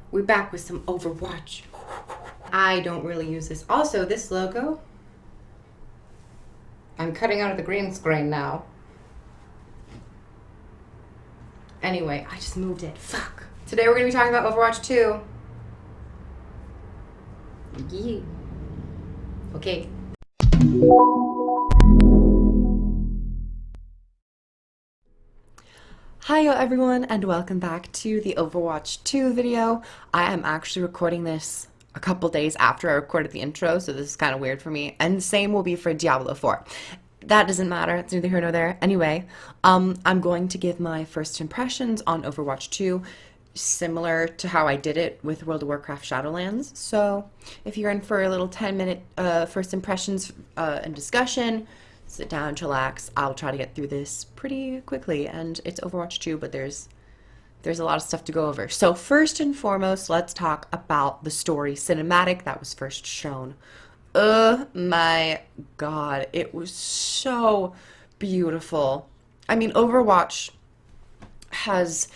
We're back with some Overwatch. I don't really use this. Also, this logo, I'm cutting out of the green screen now. Anyway, I just moved it. Fuck. Today we're going to be talking about Overwatch 2. Yeah. Okay. Hi everyone, and welcome back to the Overwatch 2 video. I am actually recording this a couple days after I recorded the intro, so this is kind of weird for me. And the same will be for Diablo 4. That doesn't matter, it's neither here nor there. Anyway, I'm going to give my first impressions on Overwatch 2, similar to how I did it with World of Warcraft Shadowlands. So if you're in for a little 10-minute first impressions and discussion, sit down, chillax. I'll try to get through this pretty quickly, and it's Overwatch 2, but there's a lot of stuff to go over. So first and foremost, let's talk about the story cinematic that was first shown. Oh my god, it was so beautiful. I mean, Overwatch has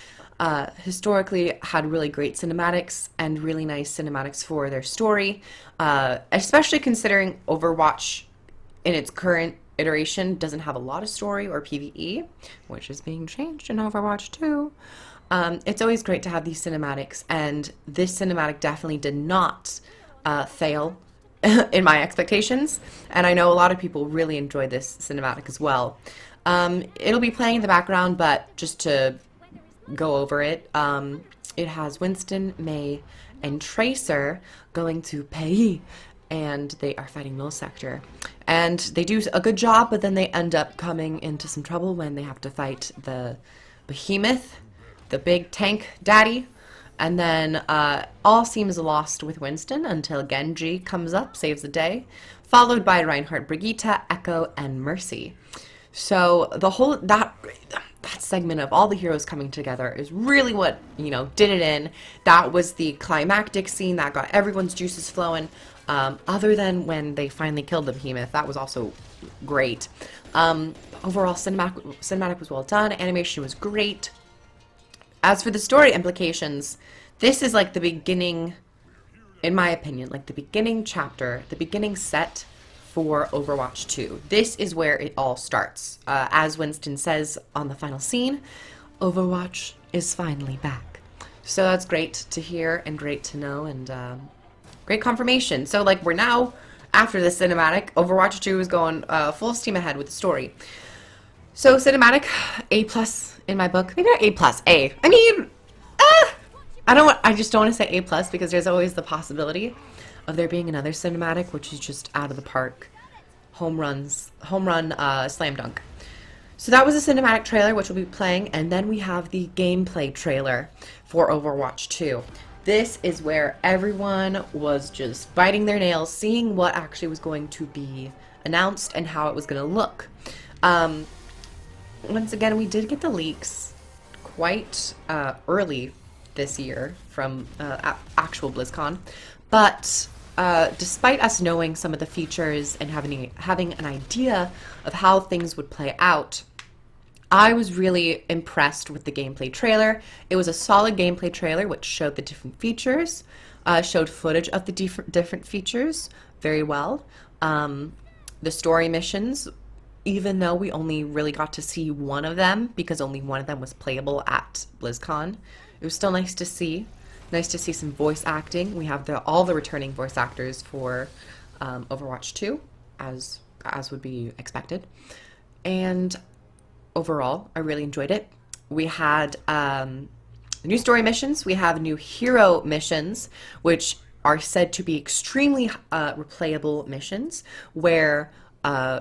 historically had really great cinematics and really nice cinematics for their story, especially considering Overwatch in its current iteration doesn't have a lot of story or PvE, which is being changed in Overwatch 2. It's always great to have these cinematics, and this cinematic definitely did not fail in my expectations, and I know a lot of people really enjoyed this cinematic as well. It'll be playing in the background, but just to go over it, it has Winston, Mei, and Tracer going to Pays, and they are fighting Null Sector. And they do a good job, but then they end up coming into some trouble when they have to fight the Behemoth, the big tank daddy. And then all seems lost with Winston until Genji comes up, saves the day, followed by Reinhardt, Brigitte, Echo, and Mercy. So the whole that segment of all the heroes coming together is really what, did it in. That was the climactic scene that got everyone's juices flowing. Other than when they finally killed the Behemoth, that was also great. Overall, cinematic was well done. Animation was great. As for the story implications, this is like the beginning, in my opinion, like the beginning chapter, the beginning set for Overwatch 2. This is where it all starts. As Winston says on the final scene, Overwatch is finally back. So that's great to hear and great to know, and great confirmation. So like we're now, after the cinematic, Overwatch 2 is going full steam ahead with the story. So cinematic, A+ in my book. Maybe not A+, A. I mean, I just don't want to say A+ because there's always the possibility of there being another cinematic, which is just out of the park. Home run, slam dunk. So that was a cinematic trailer, which will be playing, and then we have the gameplay trailer for Overwatch 2. This is where everyone was just biting their nails, seeing what actually was going to be announced and how it was going to look. Once again, we did get the leaks quite early this year from actual BlizzCon, but despite us knowing some of the features and having an idea of how things would play out, I was really impressed with the gameplay trailer. It was a solid gameplay trailer which showed the different features, showed footage of the different features very well. The story missions, even though we only really got to see one of them because only one of them was playable at BlizzCon, it was still nice to see. Nice to see some voice acting. We have all the returning voice actors for Overwatch 2, as would be expected. And overall, I really enjoyed it. We had new story missions. We have new hero missions, which are said to be extremely replayable missions, where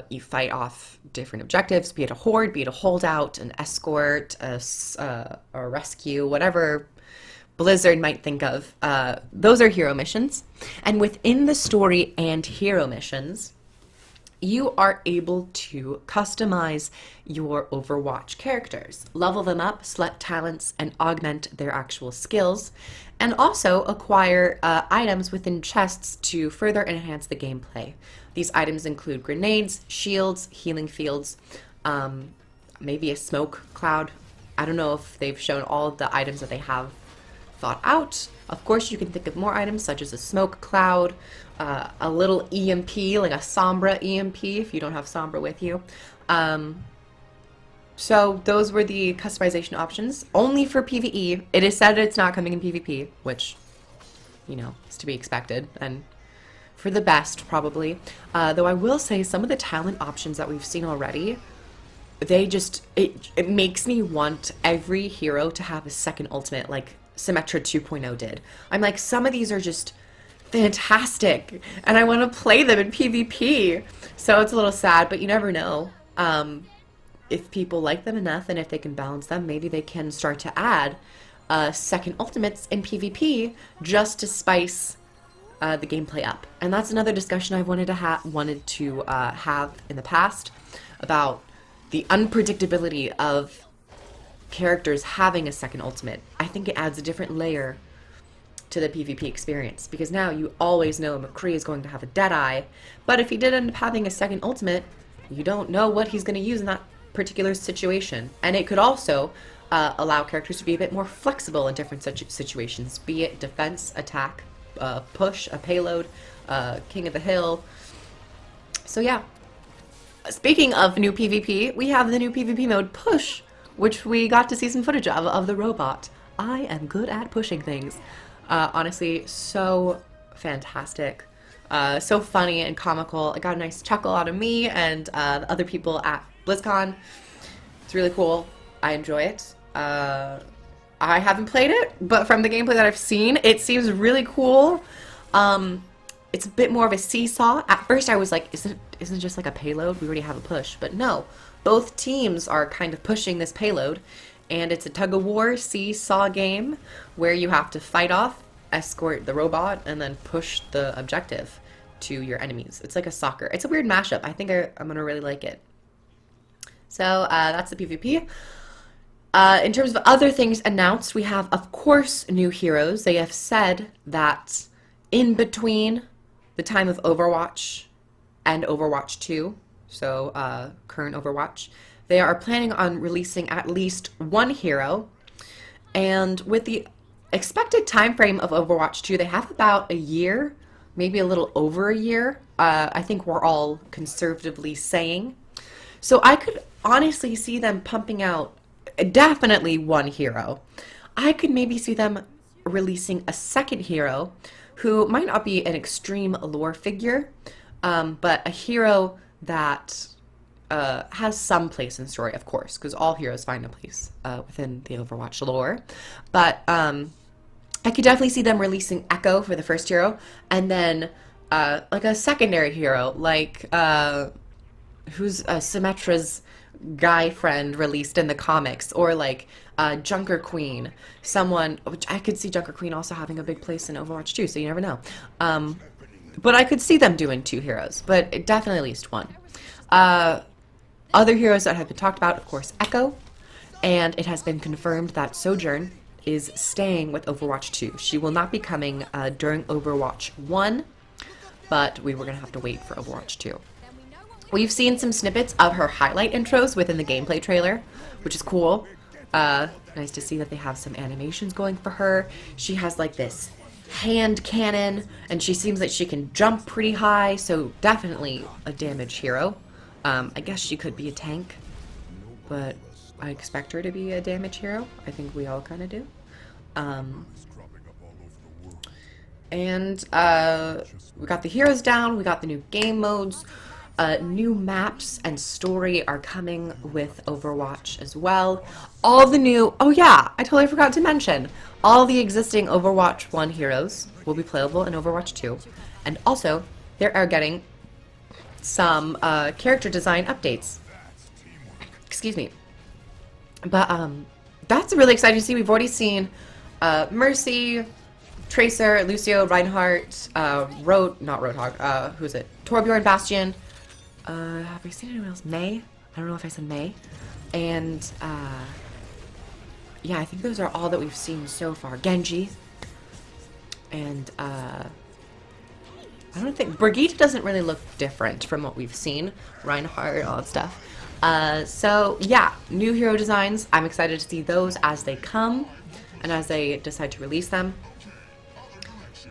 you fight off different objectives, be it a horde, be it a holdout, an escort, a rescue, whatever Blizzard might think of. Those are hero missions. And within the story and hero missions, you are able to customize your Overwatch characters, level them up, select talents, and augment their actual skills, and also acquire items within chests to further enhance the gameplay. These items include grenades, shields, healing fields, maybe a smoke cloud. I don't know if they've shown all of the items that they have thought out. Of course, you can think of more items such as a smoke cloud, a little EMP, like a Sombra EMP if you don't have Sombra with you. So those were the customization options, only for PvE. It is said it's not coming in PvP, which, you know, is to be expected, and for the best, probably. Though I will say some of the talent options that we've seen already, they just, it makes me want every hero to have a second ultimate like Symmetra 2.0 did. I'm like, some of these are just fantastic, and I want to play them in PvP. So it's a little sad, but you never know. If people like them enough and if they can balance them, maybe they can start to add second ultimates in PvP just to spice the gameplay up. And that's another discussion I've wanted to have in the past about the unpredictability of characters having a second ultimate. I think it adds a different layer to the PvP experience, because now you always know McCree is going to have a Deadeye, but if he did end up having a second ultimate, you don't know what he's going to use in that particular situation. And it could also allow characters to be a bit more flexible in different situations, be it defense, attack, push, a payload, king of the hill. So yeah, speaking of new PvP, we have the new PvP mode Push, which we got to see some footage of the robot. I am good at pushing things. Honestly, so fantastic. So funny and comical. It got a nice chuckle out of me and the other people at Blizzcon. It's really cool. I enjoy it. I haven't played it, but from the gameplay that I've seen, it seems really cool. It's a bit more of a seesaw. At first I was like, isn't it just like a payload? We already have a push. But no, both teams are kind of pushing this payload, and it's a tug-of-war seesaw game where you have to fight off, escort the robot, and then push the objective to your enemies. It's like a soccer. It's a weird mashup. I think I'm gonna really like it. So that's the PvP. In terms of other things announced, we have, of course, new heroes. They have said that in between the time of Overwatch and Overwatch 2, so current Overwatch, they are planning on releasing at least one hero. And with the expected time frame of Overwatch 2, they have about a year, maybe a little over a year. I think we're all conservatively saying. So I could honestly see them pumping out definitely one hero. I could maybe see them releasing a second hero who might not be an extreme lore figure, but a hero that has some place in the story, of course, because all heroes find a place within the Overwatch lore. But I could definitely see them releasing Echo for the first hero, and then like a secondary hero, like who's Symmetra's guy friend released in the comics, or like Junker Queen, someone, which I could see Junker Queen also having a big place in Overwatch 2, so you never know. But I could see them doing two heroes, but definitely at least one. Other heroes that have been talked about, of course, Echo, and it has been confirmed that Sojourn is staying with Overwatch 2. She will not be coming during Overwatch 1, but we were going to have to wait for Overwatch 2. We've seen some snippets of her highlight intros within the gameplay trailer, which is cool. Nice to see that they have some animations going for her. She has like this hand cannon, and she seems like she can jump pretty high, so definitely a damage hero. I guess she could be a tank, but I expect her to be a damage hero. I think we all kind of do. And we got the heroes down, we got the new game modes. New maps and story are coming with Overwatch as well. All the new, oh yeah, I totally forgot to mention, all the existing Overwatch 1 heroes will be playable in Overwatch 2. And also, they are getting some character design updates. Excuse me. But that's really exciting to see. We've already seen Mercy, Tracer, Lucio, Reinhardt, not Roadhog, who is it? Torbjorn, Bastion. Have we seen anyone else? May? I don't know if I said May. And, yeah, I think those are all that we've seen so far. Genji. And, I don't think... Brigitte doesn't really look different from what we've seen. Reinhardt, all that stuff. So, yeah, new hero designs. I'm excited to see those as they come. and as they decide to release them.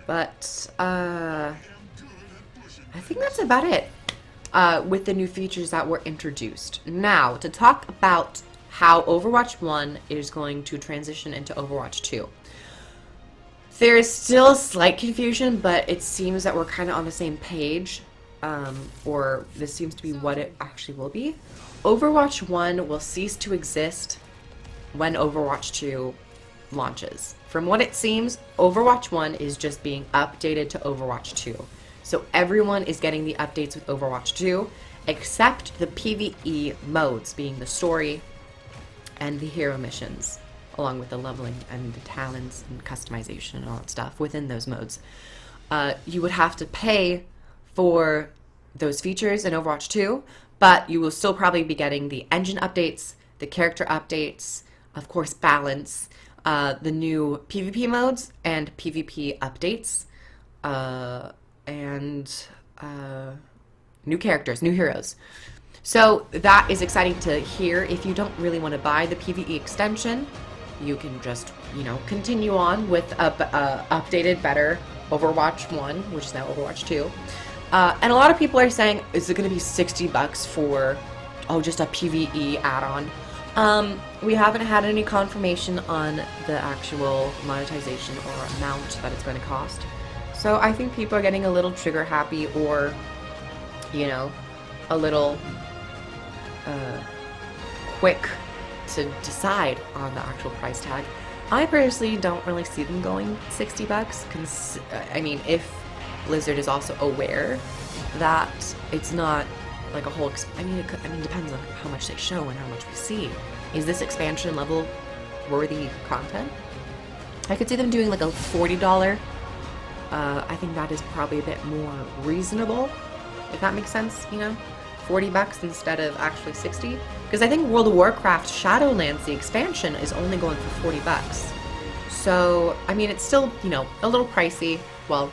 But I think that's about it with the new features that were introduced. Now, to talk about how Overwatch 1 is going to transition into Overwatch 2. There is still slight confusion, but it seems that we're kind of on the same page, or this seems to be what it actually will be. Overwatch 1 will cease to exist when Overwatch 2 launches. From what it seems, Overwatch 1 is just being updated to Overwatch 2. So everyone is getting the updates with Overwatch 2, except the PvE modes, being the story and the hero missions, along with the leveling and the talents and customization and all that stuff within those modes. You would have to pay for those features in Overwatch 2, but you will still probably be getting the engine updates, the character updates, of course balance, the new PvP modes and PvP updates, and new characters, new heroes. So that is exciting to hear. If you don't really want to buy the PvE extension, you can just, continue on with a updated, better Overwatch 1, which is now Overwatch 2. And a lot of people are saying, is it going to be $60 for, just a PvE add-on? We haven't had any confirmation on the actual monetization or amount that it's going to cost. So I think people are getting a little trigger happy, or, a little quick to decide on the actual price tag. I personally don't really see them going $60. I mean, if Blizzard is also aware that it's not like a whole. I mean, it depends on how much they show and how much we see. Is this expansion level worthy content? I could see them doing like a $40. I think that is probably a bit more reasonable, if that makes sense. $40 instead of actually 60. Because I think World of Warcraft Shadowlands, the expansion, is only going for $40. So, I mean, it's still, a little pricey. Well,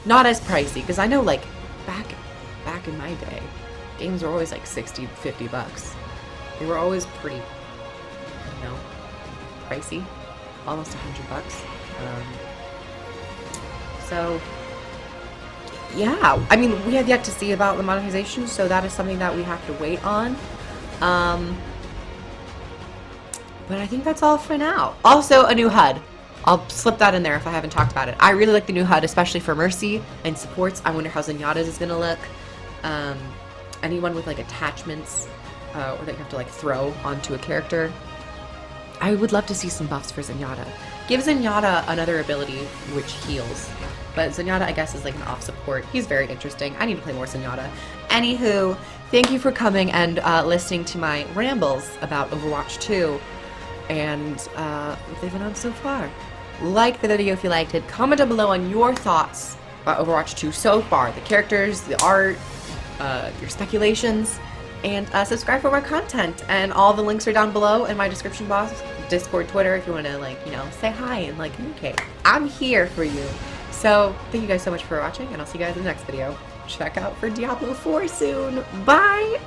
not as pricey, because I know, like, back in my day, games were always like $60, $50. They were always pretty, pricey. Almost $100. So, yeah, I mean, we have yet to see about the monetization, so that is something that we have to wait on. But I think that's all for now. Also, a new HUD. I'll slip that in there if I haven't talked about it. I really like the new HUD, especially for Mercy and supports. I wonder how Zenyatta's is going to look. Anyone with, like, attachments or that you have to, like, throw onto a character. I would love to see some buffs for Zenyatta. Give Zenyatta another ability which heals. But Zenyatta, I guess, is like an off support. He's very interesting. I need to play more Zenyatta. Anywho, thank you for coming and listening to my rambles about Overwatch 2 and what they've been on so far. Like the video if you liked it. Comment down below on your thoughts about Overwatch 2 so far. The characters, the art, your speculations, and subscribe for more content. And all the links are down below in my description box. Discord, Twitter, if you want to, like, say hi and, like, communicate. I'm here for you. So, thank you guys so much for watching, and I'll see you guys in the next video. Check out for Diablo 4 soon. Bye!